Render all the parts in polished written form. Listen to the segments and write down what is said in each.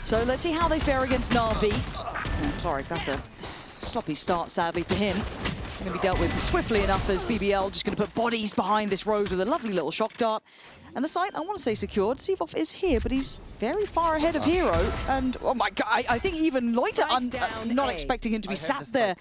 So let's see how they fare against Na'Vi. Sorry, that's a sloppy start, sadly, for him. Going to be dealt with swiftly enough as BBL just going to put bodies behind this Rose with a lovely little shock dart. And the site, I want to say secured. Seavoff is here, but he's very far ahead of Hero. And, oh my god, I think even Loiter, I'm not expecting him to be sat there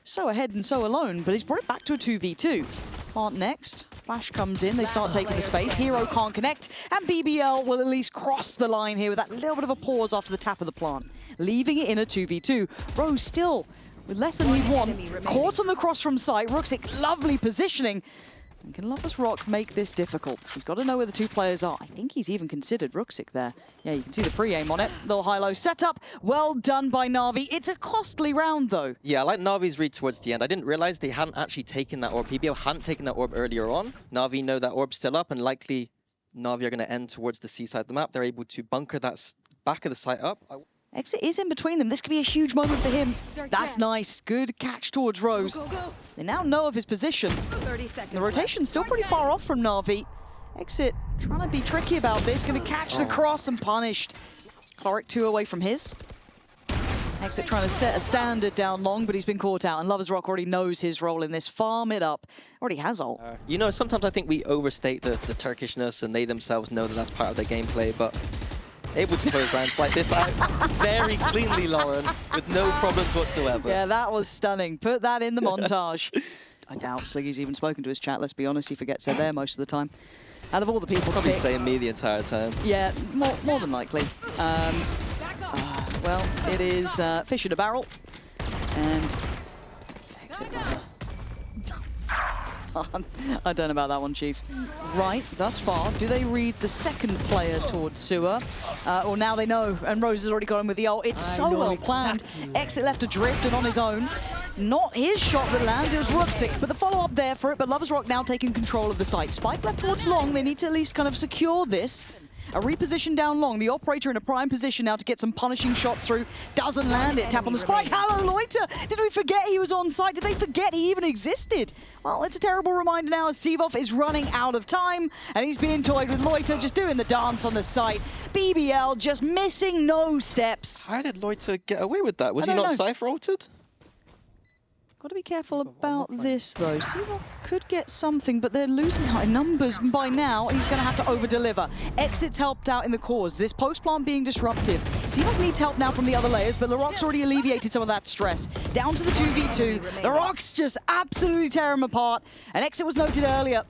so ahead and so alone, but he's brought it back to a 2v2. Plant next. Flash comes in, they start taking the space. Hero can't connect, and BBL will at least cross the line here with that little bit of a pause after the tap of the plant, leaving it in a 2v2. Rose still with less than he'd want, caught on the cross from sight. Rooksik, lovely positioning. And can Natus Rock make this difficult? He's got to know where the two players are. I think he's even considered Rooksik there. Yeah, you can see the pre-aim on it. Little high-low setup. Well done by Na'Vi. It's a costly round, though. Yeah, I like Na'Vi's read towards the end. I didn't realize they hadn't actually taken that orb. BBL hadn't taken that orb earlier on. Na'Vi know that orb's still up, and likely Na'Vi are going to end towards the C side of the map. They're able to bunker that back of the site up. Exit is in between them. This could be a huge moment for him. That's nice. Good catch towards Rose. They now know of his position. The rotation's still pretty far off from Na'Vi. Exit trying to be tricky about this. Going to catch the cross and punished. Cloric 2 away from his. Exit trying to set a standard down long, but he's been caught out. And Lovers Rock already knows his role in this. Farm it up. Already has ult. You know, sometimes I think we overstate the Turkishness, and they themselves know that that's part of their gameplay, but able to close rounds like this out very cleanly, Lauren, with no problems whatsoever. Yeah, that was stunning. Put that in the montage. I doubt Sliggy's even spoken to his chat, let's be honest. He forgets they're there most of the time. Out of all the people Probably to pick, playing me the entire time. Yeah, more than likely. Well, it is fish in a barrel. And exit. I don't know about that one, Chief. Right, thus far, do they read the second player towards Sewer? Or now they know, and Rose has already got him with the ult. It's so well planned. Exit left adrift and on his own. Not his shot that lands, it was Rooksik, but the follow-up there for it, but Lovers Rock now taking control of the site. Spike left towards long, they need to at least kind of secure this. A reposition down long, the operator in a prime position now to get some punishing shots through. Doesn't land it, tap on the spike. Hello, Loiter! Did we forget he was on site? Did they forget he even existed? Well, it's a terrible reminder now as Seavoff is running out of time, and he's being toyed with Loiter, just doing the dance on the site. BBL just missing no steps. How did Loiter get away with that? Was he not Cypher altered? Got to be careful about this, though. Seavoff could get something, but they're losing high numbers. And by now, he's going to have to over-deliver. Exit's helped out in the cause. This post-plant being disruptive. Seavoff needs help now from the other layers, but LaRock's already alleviated some of that stress. Down to the 2v2. LaRock's just absolutely tear him apart. And Exit was noted earlier.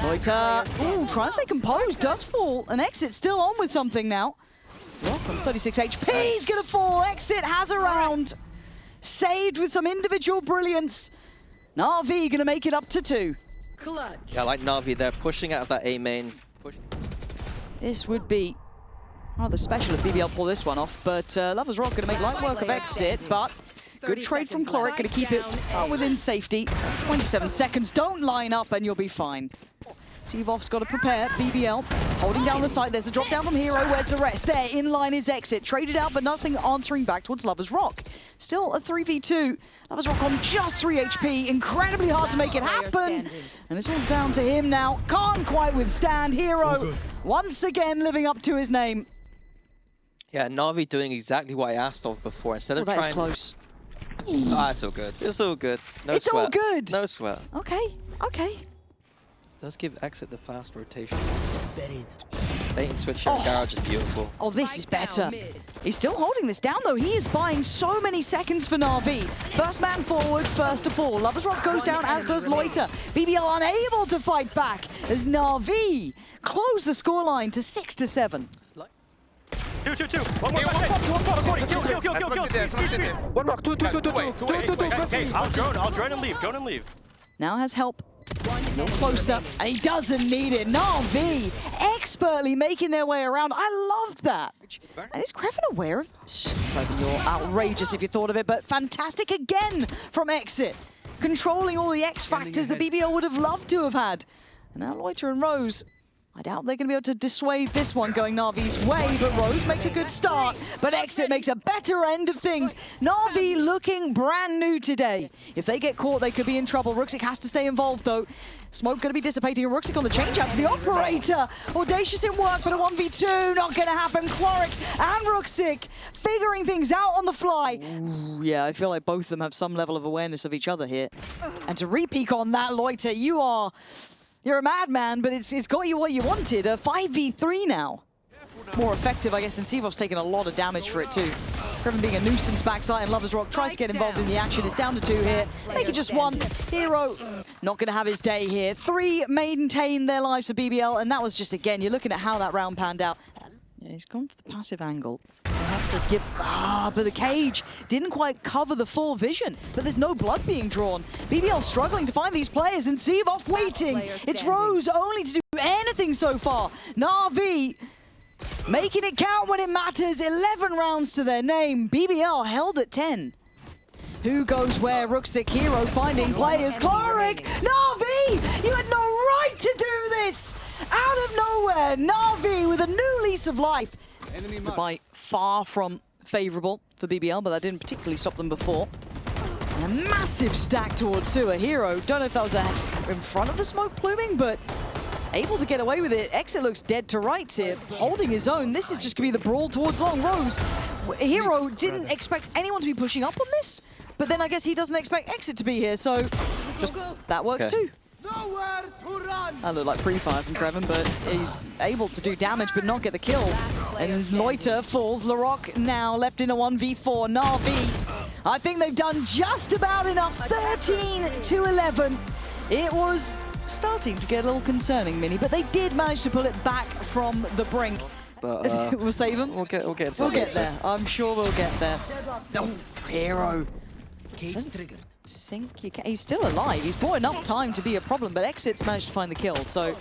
Loiter, trying to stay composed, does fall. And Exit still on with something now. Rock on 36 HP, he's going to fall. Exit has a round. Saved with some individual brilliance. Na'Vi gonna make it up to 2. Clutch. Yeah, I like Na'Vi there, pushing out of that A main. This would be rather special if BBL pull this one off, but Lovers Rock gonna make light work of Exit, but good trade from Cloric, gonna keep it within safety. 27 seconds, don't line up and you'll be fine. Seavoff's got to prepare. BBL holding down the site. There's a drop down from Hero. Where's the rest? There, in line is Exit. Traded out, but nothing answering back towards Lovers Rock. Still a 3v2. Lovers Rock on just 3 HP. Incredibly hard to make it happen. And it's all down to him now. Can't quite withstand. Hero once again living up to his name. Yeah, Na'Vi doing exactly what I asked of before. Instead of trying... That is close. Ah, it's all good. It's all good. No it's sweat. All good. No sweat. Okay, okay. Does give Exit the fast rotation. Bait and switch in Garage is beautiful. Oh, this is better. He's still holding this down, though. He is buying so many seconds for Na'Vi. First man forward, first to fall. Lovers Rock goes down, as does Loiter. BBL unable to fight back as Na'Vi close the scoreline to 6-7. 2. One more. One more. Two. Hey, I'll join and leave. Now has help. No closer, and he doesn't need it. Na'Vi expertly making their way around. I love that. And is Kreven aware of... Kreven, you're outrageous if you thought of it, but fantastic again from Exit. Controlling all the X factors that BBL would have loved to have had. And now Loiter and Rose I doubt they're going to be able to dissuade this one going Na'Vi's way, but Rose makes a good start. But Exit makes a better end of things. Na'Vi looking brand new today. If they get caught, they could be in trouble. Ruxic has to stay involved, though. Smoke going to be dissipating. Ruxic on the change out to the operator. Audacious in work, but a 1v2 not going to happen. Cloric and Ruxic figuring things out on the fly. Ooh, yeah, I feel like both of them have some level of awareness of each other here. And to re-peek on that, Loiter, you're a madman, but it's got you what you wanted. A 5v3 now. More effective, I guess, and Sivov's taking a lot of damage for it too. Kreven being a nuisance backside, and Lovers Rock tries to get involved in the action. It's down to 2 here. Make it just 1. Hero not going to have his day here. 3 maintain their lives for BBL, and that was just, again, you're looking at how that round panned out. Yeah, he's gone for the passive angle. Have to give, but the cage didn't quite cover the full vision. But there's no blood being drawn. BBL struggling to find these players, and Sivov waiting. It's Rose only to do anything so far. Na'Vi making it count when it matters. 11 rounds to their name. BBL held at 10. Who goes where? Ruxic, Hero finding players. Cloric! Na'Vi! You had no right to do this! Out of nowhere, Na'Vi with a new lease of life. The bite far from favourable for BBL, but that didn't particularly stop them before. And a massive stack towards Sewer. Hero, don't know if that was in front of the smoke pluming, but able to get away with it. Exit looks dead to rights here, holding his own. This is just going to be the brawl towards Long Rose. Hero didn't expect anyone to be pushing up on this, but then I guess he doesn't expect Exit to be here, so just that works too. That looked like pre-fire from Kreven, but he's able to do damage but not get the kill. And Loiter falls. Larocque now left in a 1v4. Na'Vi, I think they've done just about enough. 13-11. It was starting to get a little concerning, Mini, but they did manage to pull it back from the brink. But we'll save them. We'll get there. I'm sure we'll get there. Oh, Hero. Think you can. He's still alive. He's bought enough time to be a problem, but Exit's managed to find the kill. So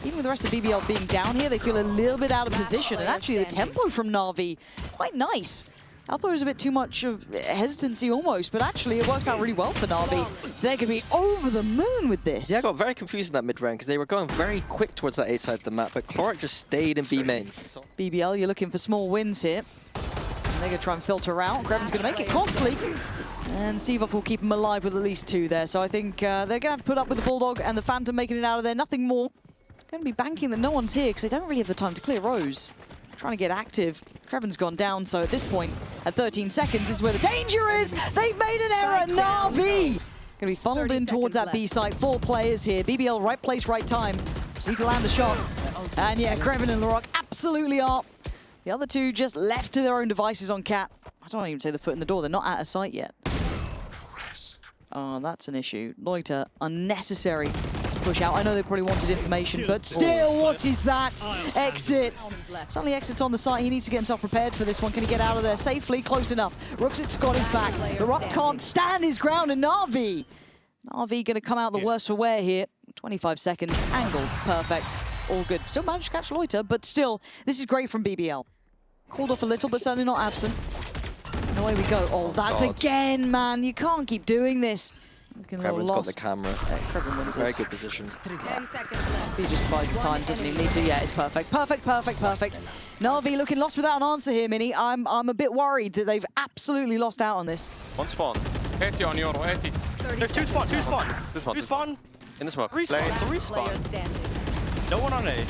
even with the rest of BBL being down here, they feel a little bit out of position. And actually, the tempo from Na'Vi, quite nice. I thought it was a bit too much of hesitancy almost, but actually it works out really well for Na'Vi. So they could be over the moon with this. Yeah, I got very confused in that mid round because they were going very quick towards that A side of the map, but Cloric just stayed in B main. BBL, you're looking for small wins here. And they're going to try and filter out. Kreven's going to make it costly. And Sivov will keep him alive with at least 2 there. So I think they're going to have to put up with the Bulldog and the Phantom making it out of there. Nothing more. Going to be banking that no one's here because they don't really have the time to clear Rose. Trying to get active. Kreven's gone down, so at this point, at 13 seconds, this is where the danger is. They've made an error. Na'Vi going to be funneled in towards that B site. 4 players here. BBL, right place, right time. Just need to land the shots. And yeah, Kreven and Larocque absolutely are. The other 2 just left to their own devices on Cat. I don't even say the foot in the door. They're not at a site yet. Oh, that's an issue. Loiter, unnecessary to push out. I know they probably wanted information, but still, what is that? Exit. Suddenly Exit's on the site. He needs to get himself prepared for this one. Can he get out of there safely? Close enough. Ruxic's got his back. Larocque can't stand his ground, and Na'Vi going to come out the worst for wear here. 25 seconds. Angle. Perfect. All good. Still managed to catch Loiter, but still, this is great from BBL. Called off a little, but certainly not absent. And away we go. Oh, that's again, man. You can't keep doing this. Kreven's got the camera. Kreven wins Very this. good position. 10 seconds left. He just buys his time, doesn't even need to. Yeah, it's perfect. Perfect, perfect, perfect. Na'Vi looking lost without an answer here, Mini. I'm a bit worried that they've absolutely lost out on this. 1 spawn. 30 There's 2 spawn. 2 spawn. 2 spawn. In the smoke. 3 spawn. 3 player spawn. standing. No one on A.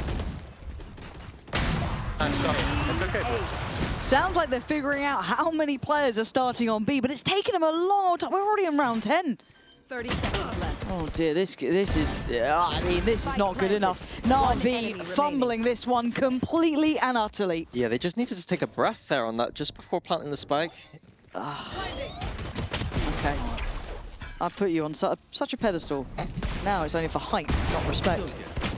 It's okay, bro. Sounds like they're figuring out how many players are starting on B, but it's taken them a long time. We're already in round 10. 30 seconds left. Oh dear, this is, I mean, this is not good enough. Na'Vi fumbling this one completely and utterly. Yeah, they just needed to take a breath there on that just before planting the spike. Okay. I've put you on such a pedestal. Now it's only for height, not respect.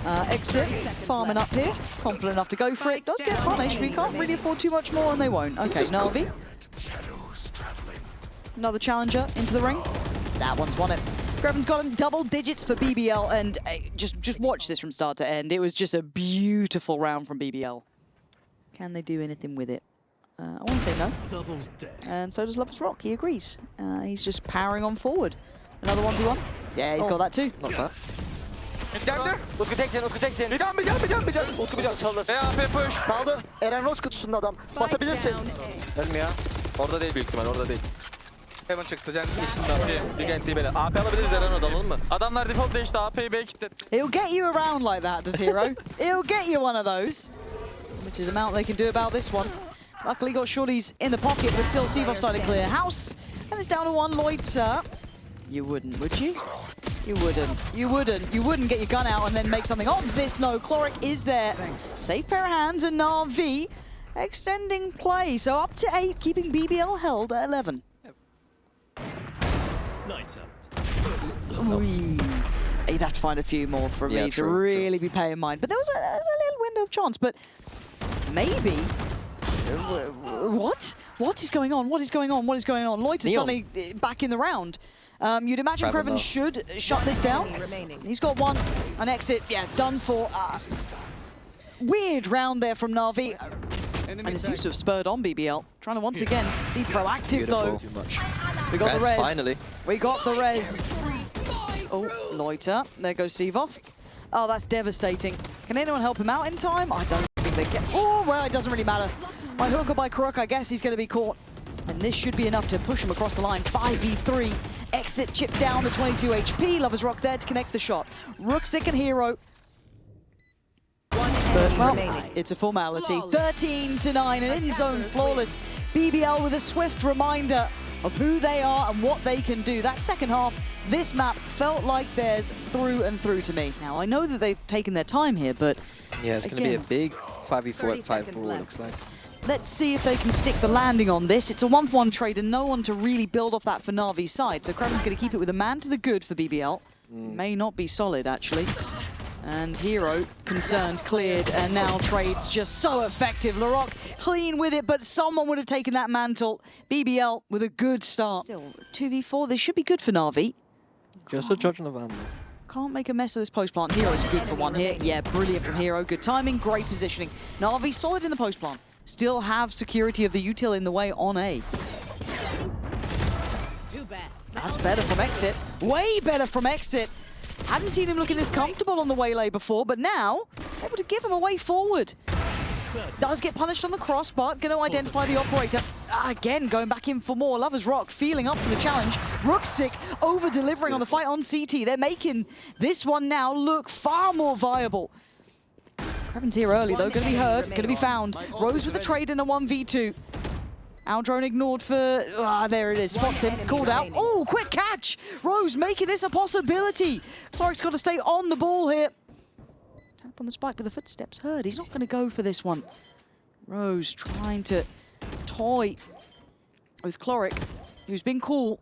Exit, farming up here. Confident enough to go for it. Does get punished. We can't really afford too much more, and they won't. Okay, Na'Vi. Another challenger into the ring. That one's won it. Kreven's got him double digits for BBL, and just watch this from start to end. It was just a beautiful round from BBL. Can they do anything with it? I want to say no. And so does Lovers Rock. He agrees. He's just powering on forward. Another 1v1. Yeah, he's got that too. Not bad. Geldi. Utku teksin, Utku teksin. Bir can. Utku bir can. Solda. AP push. Kaldı. Eren Rose kutusunda adam. Basabilirsin. Ölmüyor. Orada değil büyük ihtimal, orada değil. Heaven çıktı, can yeşilinde AP. Bir gank böyle. AP alabiliriz Eren, alalım mı? Adamlar default değişti, AP'yi B kilitletti. It'll get you around like that, does Hero? It'll get you one of those. Which is the amount they can do about this one. Luckily got shorties in the pocket, but still Steve starting to clear house. And it's down to one Loiter. You wouldn't, would you? You wouldn't. You wouldn't. You wouldn't get your gun out and then make something of this. No, Cloric is there. Safe pair of hands, and Na'Vi extending play. So up to 8, keeping BBL held at 11. You'd have to find a few more for me to really be paying mind. But there was a little window of chance. But maybe... What? What is going on? What is going on? What is going on? Loiter's suddenly back in the round. You'd imagine Kreven should shut this down. He's got one. An exit. Yeah, done for. Weird round there from Na'Vi. And it seems to have spurred on BBL. Trying to once again be proactive though. Too much. We got the res. Finally. We got the res. Oh, Loiter. There goes Sevov. Oh, that's devastating. Can anyone help him out in time? I don't think they can. Oh, well, it doesn't really matter. By hook or by crook, I guess he's going to be caught. And this should be enough to push him across the line. 5v3. Exit chip down to 22 HP. Lovers Rock there to connect the shot. Rooksick and Hero. But, well, it's a formality. 13-9, an in-zone flawless. BBL with a swift reminder of who they are and what they can do. That second half, this map felt like theirs through and through to me. Now, I know that they've taken their time here, but yeah, it's going to be a big 5v4 at 5-4, looks like. Let's see if they can stick the landing on this. It's a 1-for-1 trade and no one to really build off that for Na'Vi's side. So Kreven's going to keep it with a man to the good for BBL. May not be solid, actually. And Hero, concerned, cleared, and now trade's just so effective. Larocque clean with it, but someone would have taken that mantle. BBL with a good start. Still, 2v4, this should be good for Na'Vi. Just a judge on the van. Can't make a mess of this post plant. Hero's good for one here. Yeah, brilliant from Hero. Good timing, great positioning. Na'Vi solid in the post plant. Still have security of the util in the way on A. That's better from exit. Way better from exit. Hadn't seen him looking this comfortable on the waylay before, but now able to give him a way forward. Does get punished on the cross, but going to identify the operator. Again, going back in for more. Lovers Rock feeling up for the challenge. Rooksick over-delivering on the fight on CT. They're making this one now look far more viable. Kreven's here early though, going to be heard, going to be found. Rose with the trade in a 1v2. Aldrone ignored for, there it is, spots him, called out. Oh, quick catch! Rose making this a possibility. Clark's got to stay on the ball here. Tap on the spike, but the footsteps heard. He's not going to go for this one. Rose trying to toy with Cloric, who's been cool.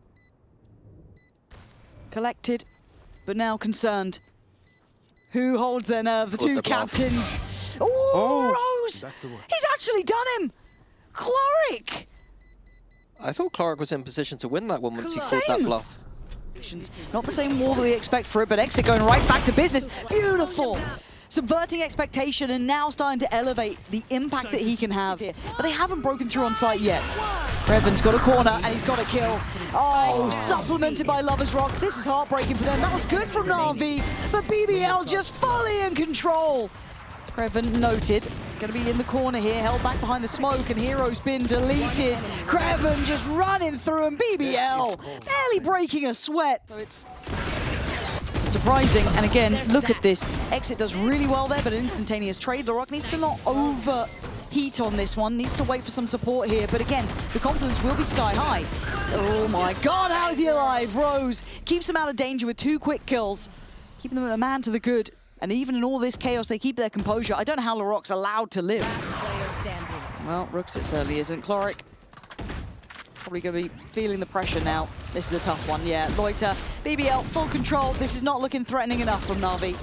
Collected, but now concerned. Who holds their nerve? The two captains. Oh, Rose! He's actually done him! Cloric! I thought Cloric was in position to win that one once he called that bluff. Not the same wall that we expect for it, but Exit going right back to business. Beautiful! Subverting expectation and now starting to elevate the impact that he can have. But they haven't broken through on site yet. Kreven's got a corner and he's got a kill. Oh, supplemented by Lovers Rock. This is heartbreaking for them. That was good from Na'Vi, but BBL just fully in control. Kreven noted. Going to be in the corner here, held back behind the smoke, and Hero's been deleted. Kreven just running through, and BBL barely breaking a sweat. So it's surprising, and again, look at this. Exit does really well there, but an instantaneous trade. Larocque needs to not overheat on this one, needs to wait for some support here, but again, the confidence will be sky high. Oh my god, how is he alive? Rose keeps him out of danger with 2 quick kills, keeping them a man to the good. And even in all this chaos, they keep their composure. I don't know how Larocque's allowed to live. Well, Rooksick certainly isn't. Cloric probably going to be feeling the pressure now. This is a tough one, yeah. Loiter, BBL, full control. This is not looking threatening enough from Na'Vi.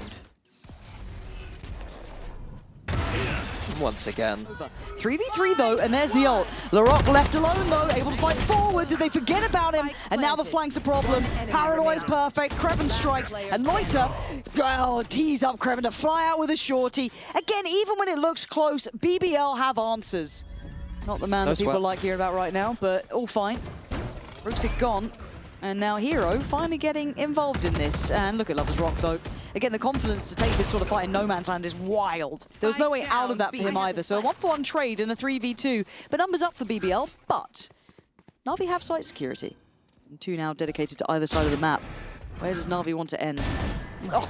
Once again. 3v3 though, and there's the ult. Larocque left alone though, able to fight forward. Did they forget about him? And now the flank's a problem. Paranoia is perfect. Kreven strikes, and Loiter, well, tees up Kreven to fly out with a shorty. Again, even when it looks close, BBL have answers. Not the man that people like hearing about right now, but all fine. Rooksick gone. And now Hero finally getting involved in this. And look at Lovers Rock though. again, the confidence to take this sort of fight in no man's land is wild. There was no way out of that for him either. So a 1-for-1 trade in a 3v2, but numbers up for BBL. But Na'Vi have site security. And 2 now dedicated to either side of the map. Where does Na'Vi want to end? Oh,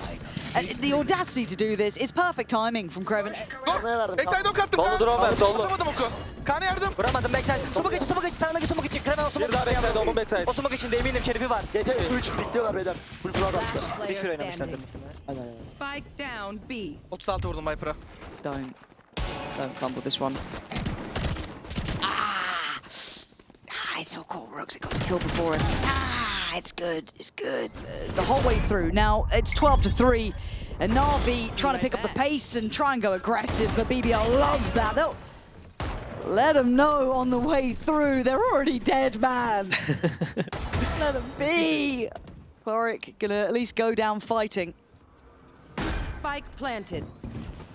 and the audacity to do this, it's perfect timing from Kreven. Oraya verdim. Backside ok attım. Sollu drone ver, sollu. Vuramadım oku. Kaan'a yardım. Vuramadım backside. Smoke içi. Sağındaki smoke içi. Kremen o smoke. Bir daha backside, omun backside. O smoke içinde eminim şerifi var. 3 bekliyorlar beyler. Full flood attı. Last player Hiçbir oynamışlardır standing. muhtemelen. Aynen. Spike down B. 36 vurdum Viper'a. Don't fumble this one. It's so cool. Rooks got killed before him. It's good. It's good. The whole way through. Now it's 12-3, and Na'Vi trying to pick up the pace and try and go aggressive. But BBL love that. They'll let them know on the way through. They're already dead, man. Let them be. Cloric gonna at least go down fighting. Spike planted.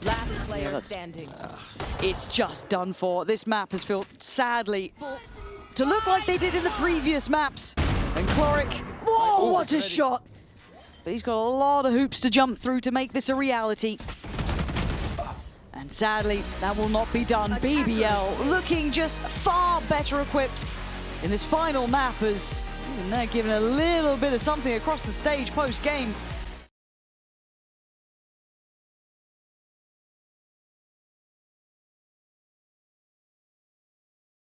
Last player that's- standing. It's just done for. This map has felt sadly to look like they did in the previous maps. And Cloric, whoa, what a shot! But he's got a lot of hoops to jump through to make this a reality. And sadly, that will not be done. BBL looking just far better equipped in this final map as even they're giving a little bit of something across the stage post-game.